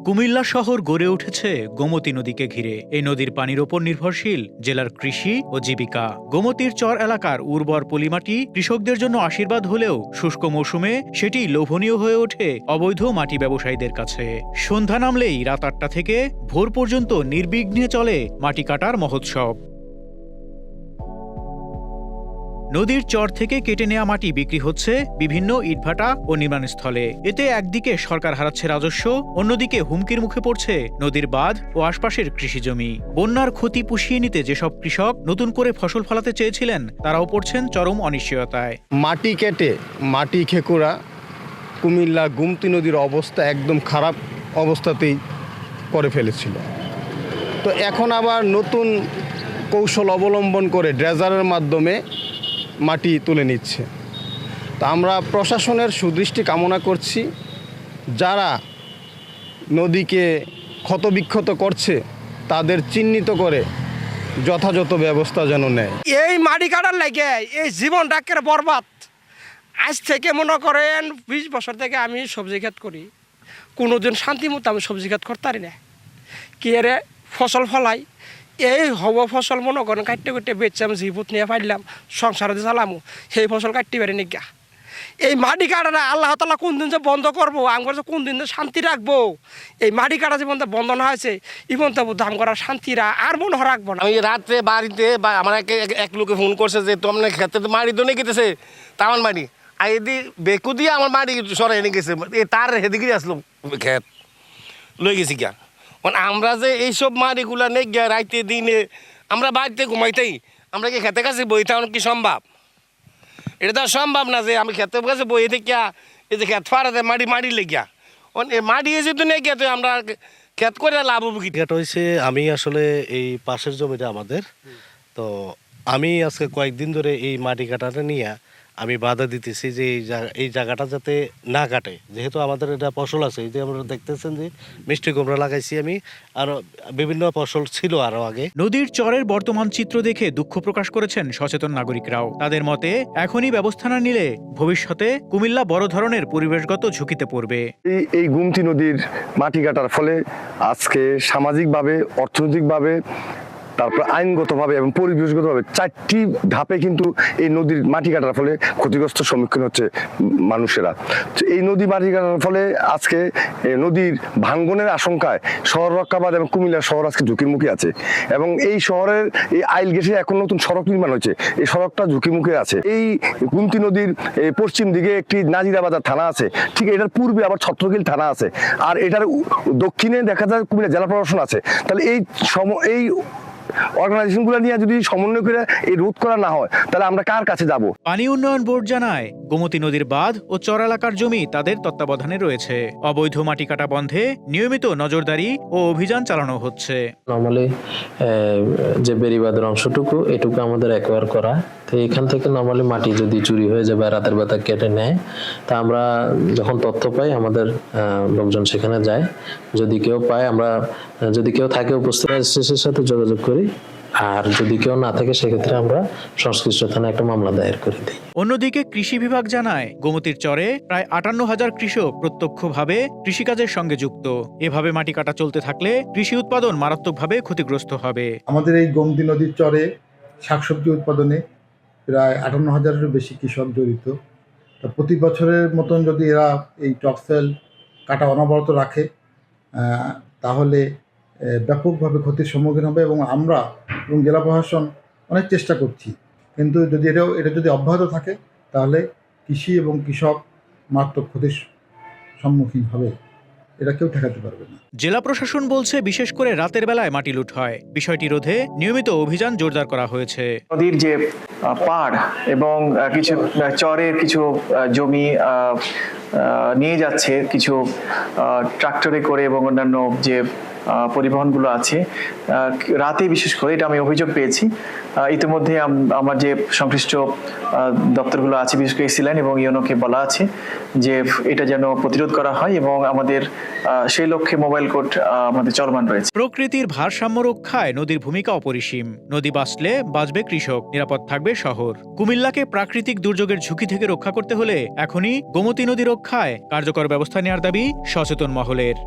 কুমিল্লা শহর গড়ে উঠেছে গোমতী নদীকে ঘিরে। এই নদীর পানির ওপর নির্ভরশীল জেলার কৃষি ও জীবিকা। গোমতীর চর এলাকার উর্বর পলিমাটি কৃষকদের জন্য আশীর্বাদ হলেও শুষ্ক মৌসুমে সেটি লোভনীয় হয়ে ওঠে অবৈধ মাটি ব্যবসায়ীদের কাছে। সন্ধ্যা নামলেই রাত ৮টা থেকে ভোর পর্যন্ত নির্বিঘ্নে চলে মাটি কাটার মহোৎসব। নদীর চর থেকে কেটে নেওয়া মাটি বিক্রি হচ্ছে বিভিন্ন ইটভাটা ও নির্মাণস্থলে। এতে একদিকে সরকার হারাচ্ছে রাজস্ব, অন্যদিকে হুমকির মুখে পড়ছে নদীর বাঁধ ও আশপাশের কৃষিজমি। বন্যার ক্ষতি পুষিয়ে নিতে যেসব কৃষক নতুন করে ফসল ফলাতে চেয়েছিলেন, তারাও পড়ছেন চরম অনিশ্চয়তায়। মাটি কেটে মাটি খেকুরা কুমিল্লা গোমতী নদীর অবস্থা একদম খারাপ অবস্থাতেই করে ফেলেছিল। তো এখন আবার নতুন কৌশল অবলম্বন করে ড্রেজারের মাধ্যমে মাটি তুলে নিচ্ছে। তা আমরা প্রশাসনের সুদৃষ্টি কামনা করছি, যারা নদীকে ক্ষতবিক্ষত করছে তাদের চিহ্নিত করে যথাযথ ব্যবস্থা যেন নেয়। এই মাটি কাটার লাগে এই জীবনটা একেবারে বরবাদ। আজ থেকে মনে করেন 20 বছর থেকে আমি সবজি ক্ষেত করি, কোনোদিন শান্তি মতো আমি সবজি ক্ষেত করতে পারি না। কি রে ফসল ফলাই, এই হব ফসল মনে করেন কাটতে কাটতে বেচছে, আমি জীবত নিয়ে পারলাম সংসারে চালামো, সেই ফসল কাটতে পারি নিগা। এই মাটি কাটাটা আল্লাহ তাআলা কোন দিন যে বন্ধ করবো, আমরা যে কোন দিন যে শান্তি রাখবো, এই মাটি কাটা জীবন বন্ধ না হয়েছে ইবন তো দাম করার শান্তিরা আর মনে রাখবো না। আমি রাত্রে বাড়িতে আমার এক লোকে ফোন করছে যে তোমার ক্ষেত্রে তো মাটি তো নিয়ে গেতেছে, তামান মাটি আর এদি বেকু দিয়ে আমার মাটি সরাই নিয়ে গেছে, তার হেদিকে আসলো ক্ষেত লই গেছি গিয়া। মানে আমরা যে এইসব মাটিগুলা নেই গিয়া রাইতে দিনে আমরা বাড়িতে ঘুমাইতেই আমরা কি খেতে কাছে বইতে কি সম্ভব? এটা তো সম্ভব না যে আমি খেতে কাছে বই থেকে এই যে খেত ফাড়াতে মাটি লেগিয়া মাটি এসে তো নেই গিয়া, তো আমরা খেত করে লাভ হবো কি? এটা হয়েছে আমি আসলে এই পাশের জমিটা আমাদের, তো আমি আজকে কয়েকদিন ধরে এই মাটি কাটাটা নিয়ে আমি বাধা দিতেছি যে এই জায়গাটা যাতে না কাটে, যেহেতু আমাদের এটা ফসল আছে। এই যে আপনারা দেখতেছেন যে মিষ্টি কুমড়া লাগাইছি আমি, আর বিভিন্ন ফসল ছিল আরো আগে। নদীর চরের বর্তমান চিত্র দেখে দুঃখ প্রকাশ করেছেন সচেতন নাগরিকরাও। তাদের মতে এখনই ব্যবস্থা না নিলে ভবিষ্যতে কুমিল্লা বড় ধরনের পরিবেশগত ঝুঁকিতে পড়বে। এই গোমতী নদীর মাটি কাটার ফলে আজকে সামাজিকভাবে, অর্থনৈতিকভাবে, তারপর আইনগতভাবে এবং পরিবেশগতভাবে 4টি ধাপে কিন্তু এই নদীর মাটি কাটার ফলে ক্ষতিগ্রস্ত সম্মুখীন হচ্ছে মানুষেরা। এই নদী মাটি কাটার ফলে আজকে নদীর ভাঙ্গনের আশঙ্কায় শহর রক্ষাবাদ এবং কুমিল্লা শহর আজকে ঝুঁকির মুখে আছে। এবং এই শহরের এই আইল গেটে এখন নতুন সড়ক নির্মাণ হয়েছে, এই সড়কটা ঝুঁকির মুখে আছে। এই গোমতী নদীর পশ্চিম দিকে একটি নাজিরাবাজার থানা আছে, ঠিক এটার পূর্বে আবার ছত্রগিল থানা আছে, আর এটার দক্ষিণে দেখা যায় কুমিল্লা জেলা প্রশাসন আছে। তাহলে এই অর্গানাইজেশনগুলো নিয়ে যদি সমন্বয় করে এই রোধ করা না হয়, তাহলে আমরা কার কাছে যাব? পানি উন্নয়ন বোর্ড জানায়, গোমতী নদীর বাঁধ ও চর এলাকার জমি তাদের তত্ত্বাবধানে রয়েছে। অবৈধ মাটি কাটা বন্ধে নিয়মিত নজরদারি ও অভিযান চালানো হচ্ছে। নরমালি যে বেড়িবাঁধের অংশটুকু এটুকু আমাদের অ্যাকোয়ার করা, তো এখান থেকে নরমালি মাটি যদি চুরি হয়ে যায় বা রাতের বেলা কেটে নেয়, তা আমরা যখন তথ্য পাই আমাদের লোকজন সেখানে যায়। যদি কেউ পায়, আমরা যদি কেউ থাকে উপস্থিত ম্যাজিস্ট্রেটের সাথে যোগাযোগ করি, আর যদি কেউ না থাকে সেক্ষেত্রে আমরা সংশ্লিষ্ট থানায় একটা মামলা দায়ের করে দিই। অন্যদিকে কৃষি বিভাগ জানায়, গোমতীর চরে প্রায় 58,000 কৃষক প্রত্যক্ষভাবে কৃষিকাজের সঙ্গে যুক্ত। এভাবে মাটি কাটা চলতে থাকলে কৃষি উৎপাদন মারাত্মকভাবে ক্ষতিগ্রস্ত হবে। আমাদের এই গোমতী নদীর চরে শাকসবজি উৎপাদনে প্রায় 58,000-এরও বেশি কৃষক জড়িত। তা প্রতি বছরের মতন যদি এরা এই টপসেল কাটা অনবরত রাখে, তাহলে ব্যাপকভাবে ক্ষতির সম্মুখীন হবে। এবং আমরা এবং জেলা প্রশাসন অনেক চেষ্টা করছি, কিন্তু যদি এটা যদি অব্যাহত থাকে তাহলে কৃষি এবং কৃষক মারাত্মক ক্ষতির সম্মুখীন হবে, এটা কেউ ঠেকাতে পারবে না। জেলা প্রশাসন বলছে, বিশেষ করে রাতের বেলায় মাটি লুট হয়। বিষয়টি রোধে নিয়মিত অভিযান জোরদার করা হয়েছে। নদীর যে পাড় এবং কিছু চরের কিছু জমি নিয়ে যাচ্ছে কিছু ট্রাক্টরে করে এবং অন্যান্য যে পরিবহনগুলো আছে রাতে, বিশেষ করে এটা আমি অভিযোগ পেয়েছি। ইতিমধ্যে আমার যে সংশ্লিষ্ট দপ্তরগুলো আছে, বিশেষ করে এসিল্যান্ড এবং ইউনোকে বলা আছে যে এটা যেন প্রতিরোধ করা হয়, এবং আমাদের সেই লক্ষ্যে মোবাইল কোর্ট আমাদের চলমান রয়েছে। প্রকৃতির ভারসাম্য রক্ষায় নদীর ভূমিকা অপরিসীম। নদী বাঁচলে বাঁচবে কৃষক, নিরাপদ থাকবে শহর। কুমিল্লাকে প্রাকৃতিক দুর্যোগের ঝুঁকি থেকে রক্ষা করতে হলে এখনই গোমতী নদী রক্ষায় কার্যকর ব্যবস্থা নেওয়ার দাবি সচেতন মহলের।